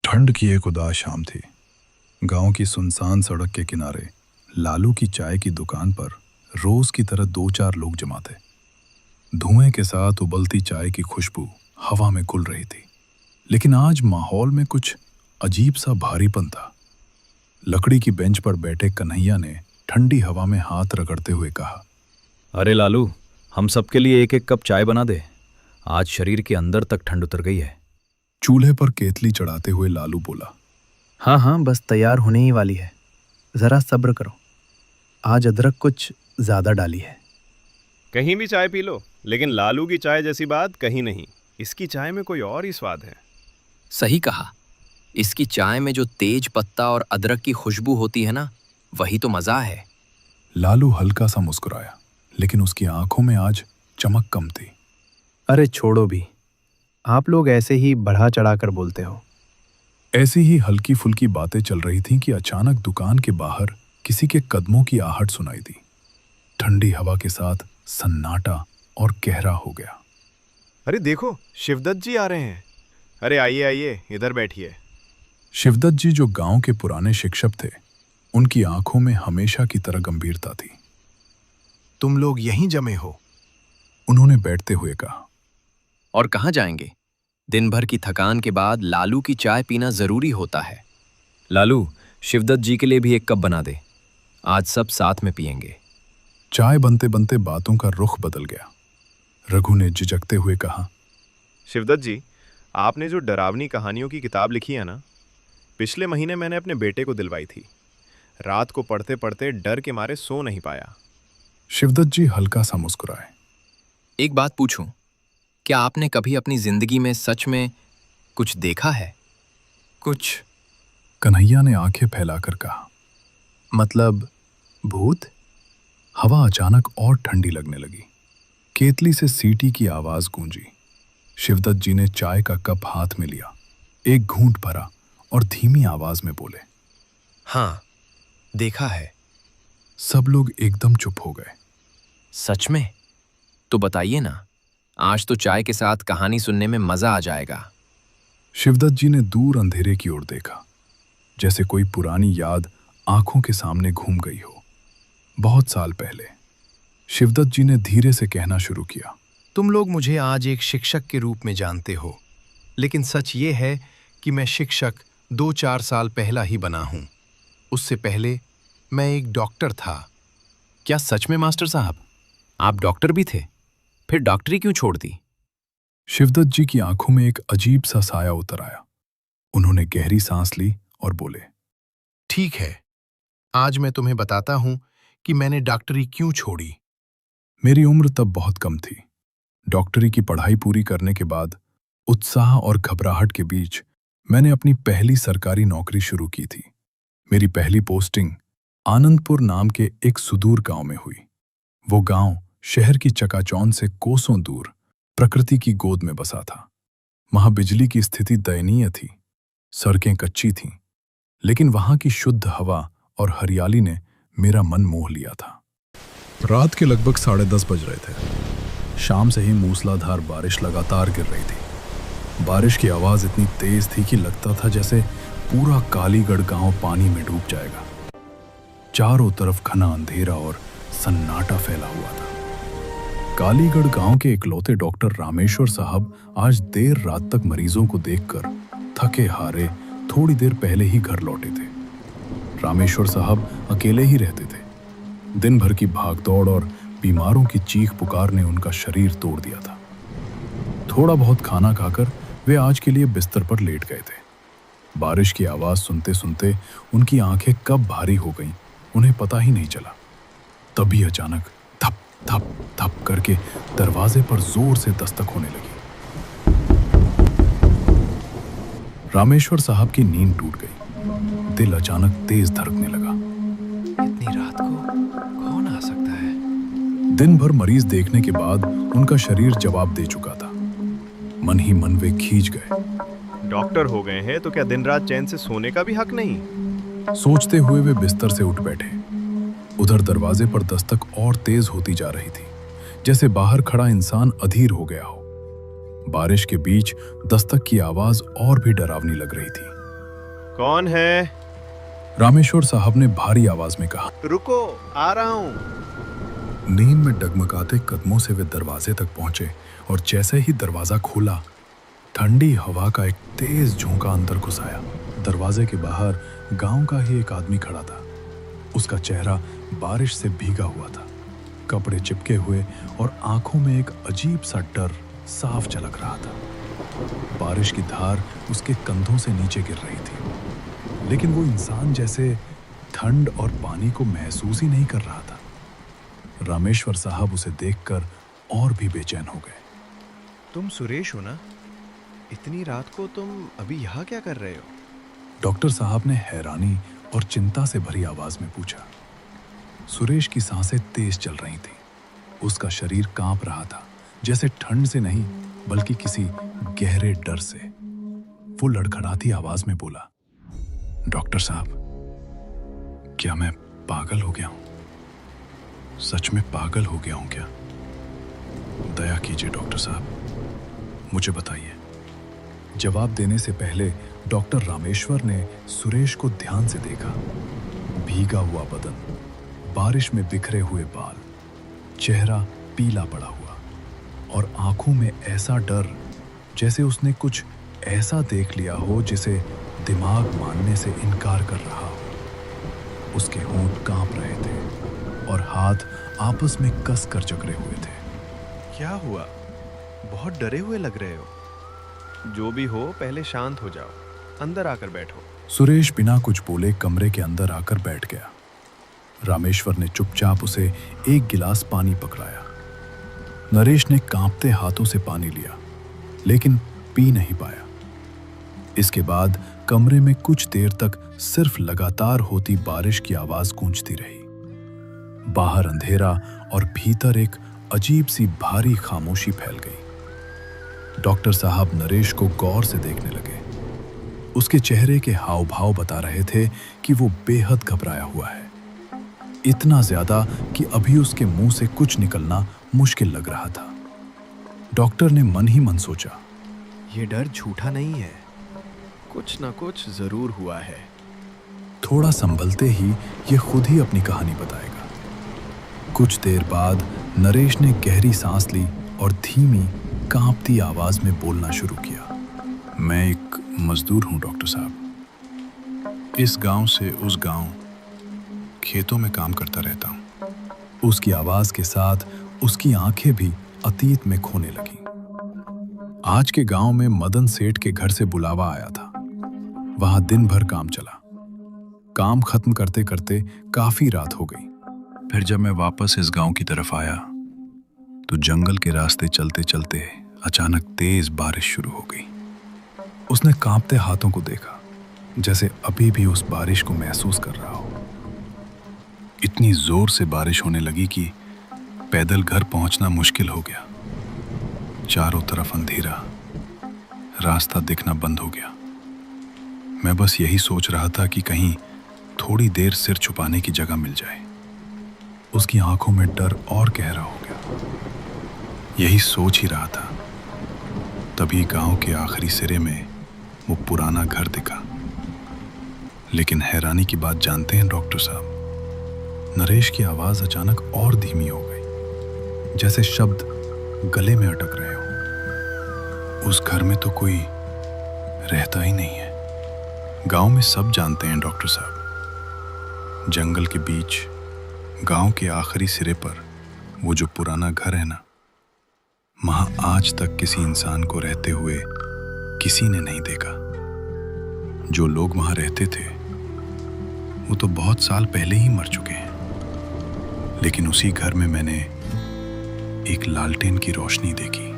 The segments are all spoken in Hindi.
ठंड की एक उदास शाम थी। गांव की सुनसान सड़क के किनारे लालू की चाय की दुकान पर रोज की तरह दो चार लोग जमा थे। धुएं के साथ उबलती चाय की खुशबू हवा में घुल रही थी, लेकिन आज माहौल में कुछ अजीब सा भारीपन था। लकड़ी की बेंच पर बैठे कन्हैया ने ठंडी हवा में हाथ रगड़ते हुए कहा, अरे लालू, हम सबके लिए एक एक कप चाय बना दे। आज शरीर के अंदर तक ठंड उतर गई है। चूल्हे पर केतली चढ़ाते हुए लालू बोला, हाँ हाँ, बस तैयार होने ही वाली है, ज़रा सब्र करो। आज अदरक कुछ ज़्यादा डाली है। कहीं भी चाय पी लो, लेकिन लालू की चाय जैसी बात कहीं नहीं। इसकी चाय में कोई और ही स्वाद है। सही कहा। इसकी चाय में जो तेज पत्ता और अदरक की खुशबू होती है ना, वही तो मज़ा है। लालू हल्का सा मुस्कुराया, लेकिन उसकी आंखों में आज चमक कम थी। अरे छोड़ो भी, आप लोग ऐसे ही बढ़ा चढ़ा कर बोलते हो। ऐसी ही हल्की फुल्की बातें चल रही थीं कि अचानक दुकान के बाहर किसी के कदमों की आहट सुनाई दी। ठंडी हवा के साथ सन्नाटा और गहरा हो गया। अरे देखो, शिवदत्त जी आ रहे हैं। अरे आइए आइए, इधर बैठिए। शिवदत्त जी जो गांव के पुराने शिक्षक थे, उनकी आंखों में हमेशा की तरह गंभीरता थी। तुम लोग यहीं जमे हो? उन्होंने बैठते हुए कहा। और कहाँ जाएंगे? दिन भर की थकान के बाद लालू की चाय पीना जरूरी होता है। लालू, शिवदत्त जी के लिए भी एक कप बना दे। आज सब साथ में पियेंगे। चाय बनते बनते बातों का रुख बदल गया। रघु ने झिझकते हुए कहा, शिवदत्त जी, आपने जो डरावनी कहानियों की किताब लिखी है ना, पिछले महीने मैंने अपने बेटे को दिलवाई थी। रात को पढ़ते पढ़ते डर के मारे सो नहीं पाया। शिवदत्त जी हल्का सा मुस्कुराए। एक बात पूछूं, क्या आपने कभी अपनी जिंदगी में सच में कुछ देखा है? कुछ? कन्हैया ने आंखें फैलाकर कहा, मतलब भूत? हवा अचानक और ठंडी लगने लगी। केतली से सीटी की आवाज गूंजी। शिवदत्त जी ने चाय का कप हाथ में लिया, एक घूंट भरा और धीमी आवाज में बोले, हाँ, देखा है। सब लोग एकदम चुप हो गए। सच में? तो बताइए ना, आज तो चाय के साथ कहानी सुनने में मजा आ जाएगा। शिवदत्त जी ने दूर अंधेरे की ओर देखा, जैसे कोई पुरानी याद आंखों के सामने घूम गई हो। बहुत साल पहले। शिवदत्त जी ने धीरे से कहना शुरू किया, तुम लोग मुझे आज एक शिक्षक के रूप में जानते हो, लेकिन सच ये है कि मैं शिक्षक 2-4 साल पहला ही बना हूं। उससे पहले मैं एक डॉक्टर था। क्या सच में मास्टर साहब, आप डॉक्टर भी थे? फिर डॉक्टरी क्यों छोड़ दी? शिवदत्त जी की आंखों में एक अजीब सा साया उतर आया। उन्होंने गहरी सांस ली और बोले, ठीक है, आज मैं तुम्हें बताता हूं कि मैंने डॉक्टरी क्यों छोड़ी। मेरी उम्र तब बहुत कम थी। डॉक्टरी की पढ़ाई पूरी करने के बाद उत्साह और घबराहट के बीच मैंने अपनी पहली सरकारी नौकरी शुरू की थी। मेरी पहली पोस्टिंग आनंदपुर नाम के एक सुदूर गांव में हुई। वो गांव शहर की चकाचौंध से कोसों दूर प्रकृति की गोद में बसा था। वहां बिजली की स्थिति दयनीय थी, सड़कें कच्ची थीं, लेकिन वहां की शुद्ध हवा और हरियाली ने मेरा मन मोह लिया था। रात के लगभग 10:30 बज रहे थे। शाम से ही मूसलाधार बारिश लगातार गिर रही थी। बारिश की आवाज इतनी तेज थी कि लगता था जैसे पूरा कालीगढ़ गांव पानी में डूब जाएगा। चारों तरफ घना अंधेरा और सन्नाटा फैला हुआ था। कालीगढ़ गांव के इकलौते डॉक्टर रामेश्वर साहब आज देर रात तक मरीजों को देखकर थके हारे थोड़ी देर पहले ही घर लौटे थे। रामेश्वर साहब अकेले ही रहते थे। दिन भर की भागदौड़ और बीमारों की चीख पुकार ने उनका शरीर तोड़ दिया था। थोड़ा बहुत खाना खाकर वे आज के लिए बिस्तर पर लेट गए थे। बारिश की आवाज सुनते सुनते उनकी आंखें कब भारी हो गईं, उन्हें पता ही नहीं चला। तभी अचानक थप थप थप करके दरवाजे पर जोर से दस्तक होने लगी। रामेश्वर साहब की नींद टूट गई। दिल अचानक तेज धड़कने लगा। इतनी रात को कौन आ सकता है? दिन भर मरीज देखने के बाद उनका शरीर जवाब दे चुका था। मन ही मन वे खींच गए। डॉक्टर हो गए हैं तो क्या दिन रात चैन से सोने का भी हक नहीं? सोचते हुए वे बिस्तर से उठ बैठे। उधर दरवाजे पर दस्तक और तेज होती जा रही थी, जैसे बाहर खड़ा इंसान अधीर हो गया हो। बारिश के बीच दस्तक की आवाज और भी डरावनी लग रही थी। कौन है? रामेश्वर साहब ने भारी आवाज में कहा। रुको, आ रहा हूं। नींद में डगमगाते कदमों से वे दरवाजे तक पहुंचे और जैसे ही दरवाजा खोला, ठंडी हवा का एक तेज झोंका अंदर घुस आया। दरवाजे के बाहर गांव का ही एक आदमी खड़ा था। उसका चेहरा बारिश से भीगा हुआ था, कपड़े चिपके हुए और आंखों में एक अजीब सा डर साफ झलक रहा था। बारिश की धार उसके कंधों से नीचे गिर रही थी, लेकिन वो इंसान जैसे ठंड और पानी को महसूस ही नहीं कर रहा था। रामेश्वर साहब उसे देखकर और भी बेचैन हो गए। तुम सुरेश हो ना? इतनी रात को तुम अभी यहाँ क्या कर रहे हो? डॉक्टर साहब ने हैरानी और चिंता से भरी आवाज में पूछा। सुरेश की सांसें तेज चल रही थीं। उसका शरीर कांप रहा था, जैसे ठंड से नहीं बल्कि किसी गहरे डर से। वो लड़खड़ाती आवाज में बोला, डॉक्टर साहब, क्या मैं पागल हो गया हूं? सच में पागल हो गया हूं क्या? दया कीजिए डॉक्टर साहब, मुझे बताइए। जवाब देने से पहले डॉक्टर रामेश्वर ने सुरेश को ध्यान से देखा। भीगा हुआ बदन, बारिश में बिखरे हुए बाल, चेहरा पीला पड़ा हुआ और आंखों में ऐसा डर जैसे उसने कुछ ऐसा देख लिया हो जिसे दिमाग मानने से इनकार कर रहा हो। उसके होंठ कांप रहे थे और हाथ आपस में कस कर जकड़े हुए थे। क्या हुआ? बहुत डरे हुए लग रहे हो। जो भी हो, पहले शांत हो जाओ, अंदर आकर बैठो। सुरेश बिना कुछ बोले कमरे के अंदर आकर बैठ गया। रामेश्वर ने चुपचाप उसे एक गिलास पानी पकड़ाया। नरेश ने कांपते हाथों से पानी लिया, लेकिन पी नहीं पाया। इसके बाद कमरे में कुछ देर तक सिर्फ लगातार होती बारिश की आवाज गूंजती रही। बाहर अंधेरा और भीतर एक अजीब सी भारी खामोशी फैल गई। डॉक्टर साहब नरेश को गौर से देखने लगे। उसके चेहरे के हाव भाव बता रहे थे कि वो बेहद घबराया हुआ है, इतना ज्यादा कि अभी उसके मुंह से कुछ निकलना मुश्किल लग रहा था। डॉक्टर ने मन ही मन सोचा, ये डर झूठा नहीं है, कुछ ना कुछ जरूर हुआ है। थोड़ा संभलते ही ये खुद ही अपनी कहानी बताएगा। कुछ देर बाद नरेश ने गहरी सांस ली और धीमी कांपती आवाज में बोलना शुरू किया। मैं एक मजदूर हूं डॉक्टर साहब। इस गांव से उस गांव खेतों में काम करता रहता हूं। उसकी आवाज के साथ उसकी आंखें भी अतीत में खोने लगी। आज के गांव में मदन सेठ के घर से बुलावा आया था। वहां दिन भर काम चला। काम खत्म करते करते काफी रात हो गई। फिर जब मैं वापस इस गांव की तरफ आया तो जंगल के रास्ते चलते चलते अचानक तेज बारिश शुरू हो गई। उसने कांपते हाथों को देखा, जैसे अभी भी उस बारिश को महसूस कर रहा हो। इतनी जोर से बारिश होने लगी कि पैदल घर पहुंचना मुश्किल हो गया। चारों तरफ अंधेरा, रास्ता दिखना बंद हो गया। मैं बस यही सोच रहा था कि कहीं थोड़ी देर सिर छुपाने की जगह मिल जाए। उसकी आंखों में डर और गहरा हो गया। यही सोच ही रहा था, तभी गांव के आखिरी सिरे में वो पुराना घर दिखा। लेकिन हैरानी की बात जानते हैं डॉक्टर साहब, नरेश की आवाज अचानक और धीमी हो गई, जैसे शब्द गले में अटक रहे हो। उस घर में तो कोई रहता ही नहीं है। गांव में सब जानते हैं डॉक्टर साहब, जंगल के बीच गांव के आखिरी सिरे पर वो जो पुराना घर है ना, वहां आज तक किसी इंसान को रहते हुए किसी ने नहीं देखा। जो लोग वहां रहते थे वो तो बहुत साल पहले ही मर चुके हैं। लेकिन उसी घर में मैंने एक लालटेन की रोशनी देखी।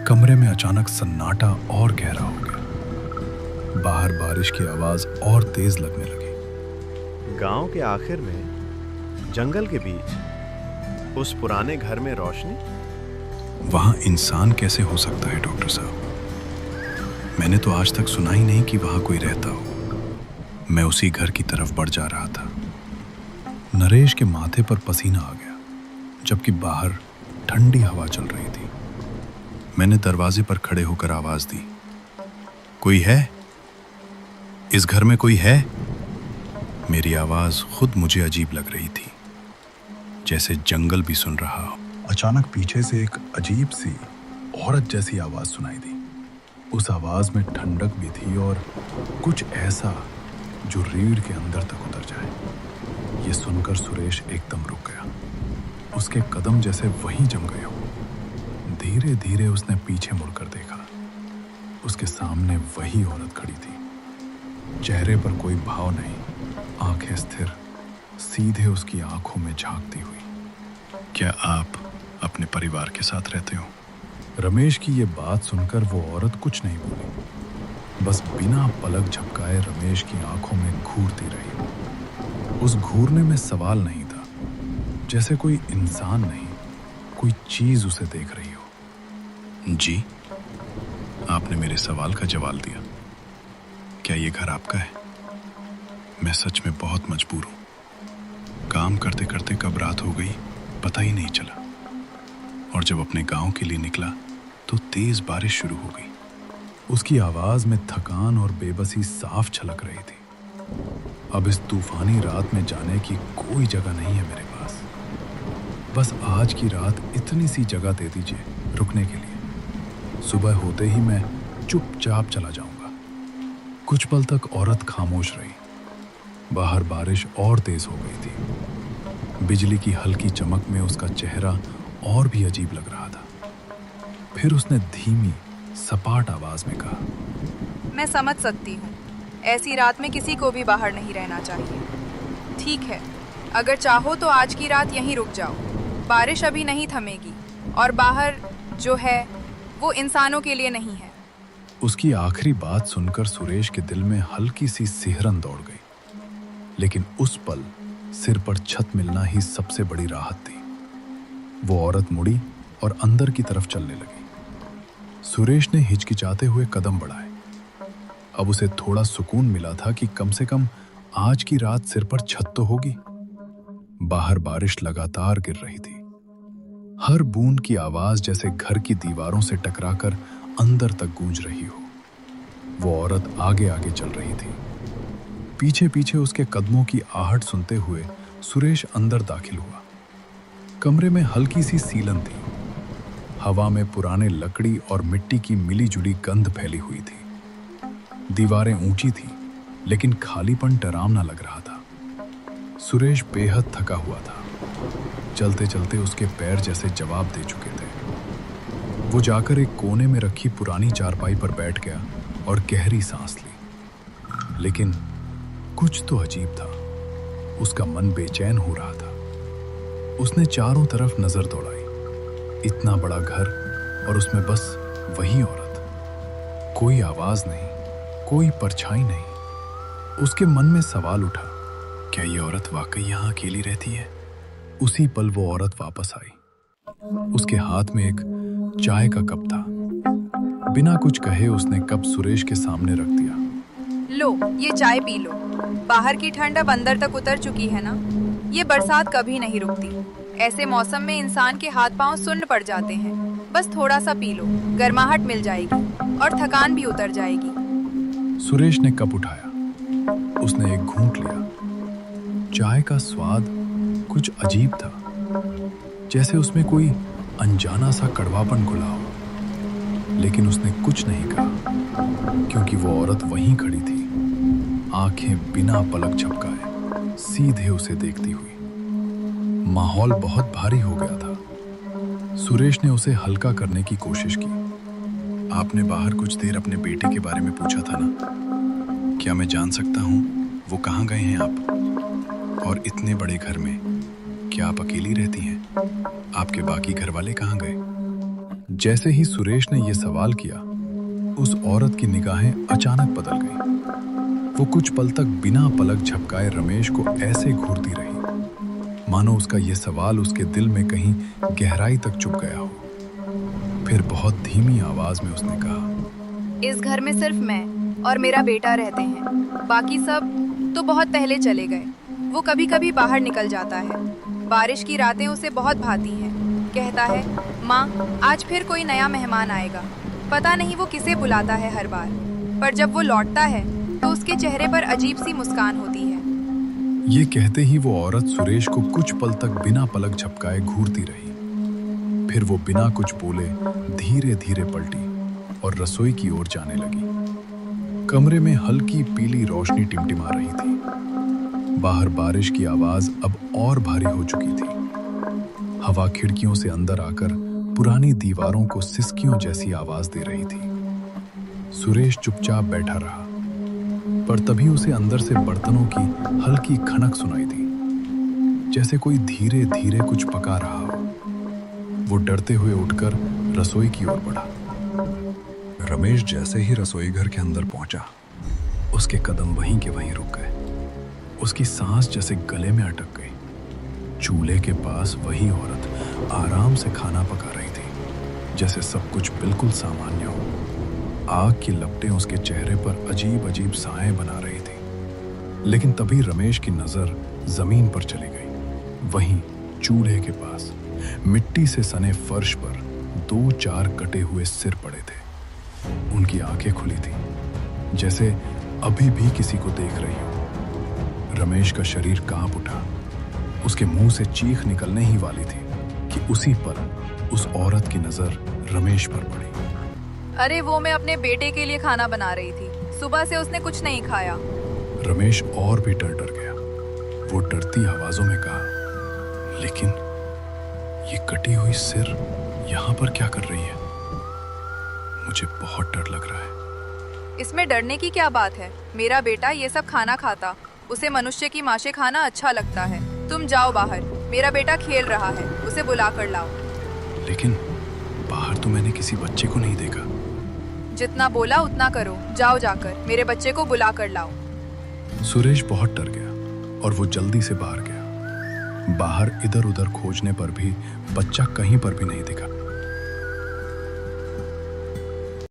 कमरे में अचानक सन्नाटा और गहरा हो गया। बाहर बारिश की आवाज और तेज लगने लगी। गांव के आखिर में जंगल के बीच उस पुराने घर में रोशनी? वहां इंसान कैसे हो सकता है डॉक्टर साहब? मैंने तो आज तक सुना ही नहीं कि वहां कोई रहता हो। मैं उसी घर की तरफ बढ़ जा रहा था। नरेश के माथे पर पसीना आ गया, जबकि बाहर ठंडी हवा चल रही थी। मैंने दरवाजे पर खड़े होकर आवाज दी, कोई है? इस घर में कोई है? मेरी आवाज खुद मुझे अजीब लग रही थी, जैसे जंगल भी सुन रहा हो। अचानक पीछे से एक अजीब सी औरत जैसी आवाज सुनाई दी। उस आवाज में ठंडक भी थी और कुछ ऐसा जो रीढ़ के अंदर तक उतर जाए। ये सुनकर सुरेश एकदम रुक गया। उसके कदम जैसे वहीं जम गए हो। धीरे धीरे उसने पीछे मुड़कर देखा। उसके सामने वही औरत खड़ी थी। चेहरे पर कोई भाव नहीं, आंखें स्थिर, सीधे उसकी आंखों में झांकती हुई। क्या आप अपने परिवार के साथ रहते हो? रमेश की ये बात सुनकर वो औरत कुछ नहीं बोली, बस बिना पलक झपकाए रमेश की आंखों में घूरती रही। उस घूरने में सवाल नहीं था, जैसे कोई इंसान नहीं, कोई चीज उसे देख रही हो। जी, आपने मेरे सवाल का जवाब दिया। क्या ये घर आपका है? मैं सच में बहुत मजबूर हूं। काम करते करते कब रात हो गई पता ही नहीं चला, और जब अपने गांव के लिए निकला तो तेज बारिश शुरू हो गई। उसकी आवाज में थकान और बेबसी साफ झलक रही थी। अब इस तूफानी रात में जाने की कोई जगह नहीं है मेरे पास। बस आज की रात इतनी सी जगह दे दीजिए रुकने के लिए। सुबह होते ही मैं चुपचाप चला जाऊंगा। कुछ पल तक औरत खामोश रही। बाहर बारिश और तेज हो गई थी। बिजली की हल्की चमक में उसका चेहरा और भी अजीब लग रहा था। फिर उसने धीमी सपाट आवाज में कहा, मैं समझ सकती हूँ, ऐसी रात में किसी को भी बाहर नहीं रहना चाहिए। ठीक है, अगर चाहो तो आज की रात यहीं रुक जाओ। बारिश अभी नहीं थमेगी और बाहर जो है वो इंसानों के लिए नहीं है। उसकी आखिरी बात सुनकर सुरेश के दिल में हल्की सी सिहरन दौड़ गई, लेकिन उस पल सिर पर छत मिलना ही सबसे बड़ी राहत थी। वो औरत मुड़ी और अंदर की तरफ चलने लगी। सुरेश ने हिचकिचाते हुए कदम बढ़ाए। अब उसे थोड़ा सुकून मिला था कि कम से कम आज की रात सिर पर छत तो होगी। बाहर बारिश लगातार गिर रही थी। हर बूंद की आवाज जैसे घर की दीवारों से टकराकर अंदर तक गूंज रही हो। वो औरत आगे आगे चल रही थी। पीछे पीछे उसके कदमों की आहट सुनते हुए सुरेश अंदर दाखिल हुआ। कमरे में हल्की सी सीलन थी। हवा में पुराने लकड़ी और मिट्टी की मिली जुली गंध फैली हुई थी। दीवारें ऊंची थी, लेकिन खालीपन डरावना लग रहा था। सुरेश बेहद थका हुआ था। चलते चलते उसके पैर जैसे जवाब दे चुके थे। वो जाकर एक कोने में रखी पुरानी चारपाई पर बैठ गया और गहरी सांस ली। लेकिन कुछ तो अजीब था। उसका मन बेचैन हो रहा था। उसने चारों तरफ नजर दौड़ाई। इतना बड़ा घर और उसमें बस वही औरत। कोई आवाज नहीं, कोई परछाई नहीं। उसके मन में सवाल उठा, क्या ये औरत वाकई यहाँ अकेली रहती है? उसी पल वो औरत वापस आई। उसके हाथ में एक चाय का कप था। बिना कुछ कहे उसने कप सुरेश के सामने रख दिया। लो, ये चाय पी लो। बाहर की ठंड अब अंदर तक उतर चुकी है ना। ये बरसात कभी नहीं रुकती। ऐसे मौसम में इंसान के हाथ पांव सुन्न पड़ जाते हैं। बस थोड़ा सा पी लो, गर्माहट मिल जाएगी और थकान भी उतर जाएगी। सुरेश ने कप उठाया। उसने एक घूंट लिया। चाय का स्वाद कुछ अजीब था, जैसे उसमें कोई अनजाना सा कड़वापन घुला हो। लेकिन उसने कुछ नहीं कहा, क्योंकि वो औरत वहीं खड़ी थी, आंखें बिना पलक झपकाए सीधे उसे देखती हुई। माहौल बहुत भारी हो गया था। सुरेश ने उसे हल्का करने की कोशिश की। आपने बाहर कुछ देर अपने बेटे के बारे में पूछा था ना? क्या मैं जान सकता हूँ वो कहाँ गए हैं आप? और इतने बड़े घर में क्या आप अकेली रहती हैं? आपके बाकी घर वाले कहाँ गए? जैसे ही सुरेश ने यह सवाल किया, उस औरत की निगाहें अचानक बदल गईं। वो कुछ पल तक बिना पलक झपकाए रमेश को ऐसे घूरती रही, मानो उसका यह सवाल उसके दिल में कहीं गहराई तक चुभ गया हो। फिर बहुत धीमी आवाज में उसने कहा, इस घर में सिर्फ मैं और मेरा बेटा रहते हैं। बाकी सब तो बहुत पहले चले गए। वो कभी कभी बाहर निकल जाता है। बारिश की रातें उसे बहुत भाती हैं। कहता है, माँ आज फिर कोई नया मेहमान आएगा। पता नहीं वो किसे बुलाता है हर बार, पर जब वो लौटता है तो उसके चेहरे पर अजीब सी मुस्कान होती है। ये कहते ही वो औरत सुरेश को कुछ पल तक बिना पलक झपकाए घूरती रही। फिर वो बिना कुछ बोले धीरे धीरे पलटी और रसोई की ओर जाने लगी। कमरे में हल्की पीली रोशनी टिमटिमा रही थी। बाहर बारिश की आवाज अब और भारी हो चुकी थी। हवा खिड़कियों से अंदर आकर पुरानी दीवारों को सिसकियों जैसी आवाज दे रही थी। सुरेश चुपचाप बैठा रहा, पर तभी उसे अंदर से बर्तनों की हल्की खनक सुनाई दी, जैसे कोई धीरे धीरे कुछ पका रहा हो। वो डरते हुए उठकर रसोई की ओर बढ़ा। रमेश जैसे ही रसोई घर के अंदर पहुंचा, उसके कदम वहीं के वहीं रुक गए। उसकी सांस जैसे गले में अटक गई। चूल्हे के पास वही औरत आराम से खाना पका रही थी, जैसे सब कुछ बिल्कुल सामान्य हो। आग की लपटें उसके चेहरे पर अजीब अजीब साएं बना रही थी। लेकिन तभी रमेश की नजर जमीन पर चली गई। वहीं चूल्हे के पास मिट्टी से सने फर्श पर 2-4 कटे हुए सिर पड़े थे। उनकी आंखें खुली थी, जैसे अभी भी किसी को देख रही हो। रमेश का शरीर कांप उठा। उसके मुंह से चीख निकलने ही वाली थी कि उसी पल उस औरत की नजर रमेश पर पड़ी। अरे वो मैं अपने बेटे के लिए खाना बना रही थी, सुबह से उसने कुछ नहीं खाया। रमेश और भी डर गया। वो डरती आवाजों में कहा, लेकिन ये कटी हुई सिर यहाँ पर क्या कर रही है? मुझे बहुत डर लग रहा है। इसमें डरने की क्या बात है? मेरा बेटा ये सब खाना खाता, उसे मनुष्य की माशे खाना अच्छा लगता है। तुम जाओ बाहर, मेरा बेटा खेल रहा है, उसे बुला कर लाओ। लेकिन बाहर तो मैंने किसी बच्चे को नहीं देखा। जितना बोला उतना करो, जाओ जाकर मेरे बच्चे को बुला कर लाओ। सुरेश बहुत डर गया और वो जल्दी से बाहर गया। बाहर इधर उधर खोजने पर भी बच्चा कहीं पर भी नहीं दिखा।